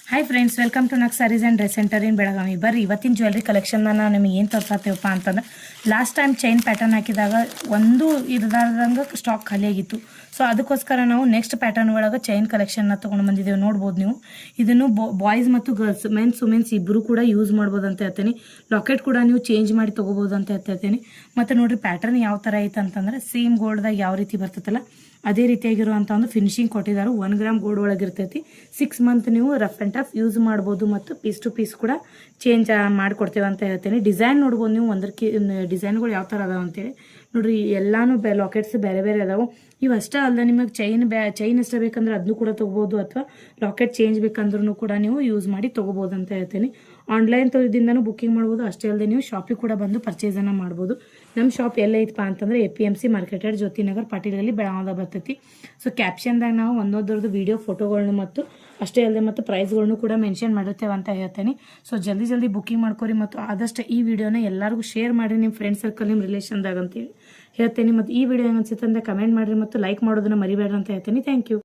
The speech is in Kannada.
Hi friends, welcome to Nak sarees and dress centre in Belagavi. ಬರ್ರಿ ಇವತ್ತಿನ ಜ್ಯುವೆಲ್ರಿ ಕಲೆಕ್ಷನ್ನ ನಾವು ನಿಮಗೆ ಏನು ತೋರ್ಸಾತೀವಪ್ಪ ಅಂತಂದ್ರೆ, ಲಾಸ್ಟ್ ಟೈಮ್ ಚೈನ್ ಪ್ಯಾಟರ್ನ್ ಹಾಕಿದಾಗ ಒಂದು ಇರ್ದಾರ್ದಂಗೆ ಸ್ಟಾಕ್ ಖಾಲಿ ಆಗಿತ್ತು. ಸೊ ಅದಕ್ಕೋಸ್ಕರ ನಾವು ನೆಕ್ಸ್ಟ್ ಪ್ಯಾಟರ್ನ್ ಒಳಗೆ ಚೈನ್ ಕಲೆಕ್ಷನ್ನ ತೊಗೊಂಡು ಬಂದಿದ್ದೇವೆ. ನೋಡ್ಬೋದು ನೀವು ಇದನ್ನು ಬಾಯ್ಸ್ ಮತ್ತು ಗರ್ಲ್ಸ್, ಮೆನ್ಸ್ ವುಮೆನ್ಸ್ ಇಬ್ಬರು ಕೂಡ ಯೂಸ್ ಮಾಡ್ಬೋದು ಅಂತ ಹೇಳ್ತೀನಿ. ಲಾಕೆಟ್ ಕೂಡ ನೀವು ಚೇಂಜ್ ಮಾಡಿ ತೊಗೋಬೋದು ಅಂತ ಹೇಳ್ತೀನಿ. ಮತ್ತು ನೋಡಿರಿ ಪ್ಯಾಟರ್ನ್ ಯಾವ ಥರ ಐತೆ ಅಂತಂದ್ರೆ, ಸೇಮ್ ಗೋಲ್ಡ್ದಾಗ ಯಾವ ರೀತಿ ಬರ್ತೈತಲ್ಲ ಅದೇ ರೀತಿಯಾಗಿರುವಂಥ ಒಂದು ಫಿನಿಶಿಂಗ್ ಕೊಟ್ಟಿದ್ದಾರೆ. 1 ಗ್ರಾಮ್ ಗೋಲ್ಡ್ ಒಳಗಿರ್ತೈತಿ. 6 ಮಂತ್ ನೀವು ರಫ್ ಆ್ಯಂಡ್ ಟಫ್ ಯೂಸ್ ಮಾಡ್ಬೋದು ಮತ್ತು ಪೀಸ್ ಟು ಪೀಸ್ ಕೂಡ ಚೇಂಜ್ ಮಾಡಿಕೊಡ್ತೇವೆ ಅಂತ ಹೇಳ್ತೀನಿ. ಡಿಸೈನ್ ನೋಡ್ಬೋದು ನೀವು, ಒಂದಕ್ಕೆ ಡಿಸೈನ್ಗಳು ಯಾವ ಥರ ಅದಾವ ಅಂತೇಳಿ ನೋಡ್ರಿ. ಎಲ್ಲಾನು ಲಾಕೆಟ್ಸ್ ಬೇರೆ ಬೇರೆ ಅದಾವೆ. ಇವು ಅಷ್ಟೇ ಅಲ್ಲದೆ ನಿಮಗೆ ಚೈನ್ ಅಷ್ಟೇ ಬೇಕಂದ್ರೆ ಅದನ್ನು ಕೂಡ ತೊಗೋಬೋದು, ಅಥವಾ ಲಾಕೆಟ್ ಚೇಂಜ್ ಬೇಕಂದ್ರೂ ಕೂಡ ನೀವು ಯೂಸ್ ಮಾಡಿ ತೊಗೋಬೋದು ಅಂತ ಹೇಳ್ತೀನಿ. ಆನ್ಲೈನ್ ದಿಂದನೂ ಬುಕ್ಕಿಂಗ್ ಮಾಡ್ಬೋದು. ಅಷ್ಟೇ ಅಲ್ಲದೆ ನೀವು ಶಾಪಿಗೆ ಕೂಡ ಬಂದು ಪರ್ಚೇಸನ್ನು ಮಾಡ್ಬೋದು. ನಮ್ಮ ಶಾಪ್ ಎಲ್ಲೈತಪ್ಪ ಅಂತಂದ್ರೆ APMC ಮಾರ್ಕೆಟೆಡ್ ಜ್ಯೋತಿನಗರ್ ಪಾಟೀಲ್ಗಲ್ಲಿ ಬೆಳಗಾವದಾಗ ಬರ್ತೈತಿ. ಸೊ ಕ್ಯಾಪ್ಷನ್ದಾಗ ನಾವು ಒಂದೊಂದರದ್ದು ವಿಡಿಯೋ ಫೋಟೋಗಳನ್ನ ಮತ್ತು ಅಷ್ಟೇ ಅಲ್ಲದೆ ಮತ್ತು ಪ್ರೈಸ್ಗಳನ್ನು ಕೂಡ ಮೆನ್ಷನ್ ಮಾಡಿರ್ತೇವೆ ಅಂತ ಹೇಳ್ತೀನಿ. ಸೊ ಜಲ್ದಿ ಬುಕ್ಕಿಂಗ್ ಮಾಡ್ಕೊರಿ ಮತ್ತು ಆದಷ್ಟು ಈ ವಿಡಿಯೋನ ಎಲ್ಲರಿಗೂ ಶೇರ್ ಮಾಡಿರಿ, ನಿಮ್ಮ ಫ್ರೆಂಡ್ ಸರ್ಕಲ್, ನಿಮ್ಮ ರಿಲೇಷನ್ದಾಗ ಅಂತೇಳಿ ಹೇಳ್ತೀನಿ. ಮತ್ತು ಈ ವಿಡಿಯೋ ಏನು ಅನ್ಸುತ್ತೆ ಅಂತ ಕಮೆಂಟ್ ಮಾಡಿರಿ ಮತ್ತು ಲೈಕ್ ಮಾಡೋದನ್ನ ಮರಿಬೇಡ್ರಿ ಅಂತ ಹೇಳ್ತೀನಿ. Thank you.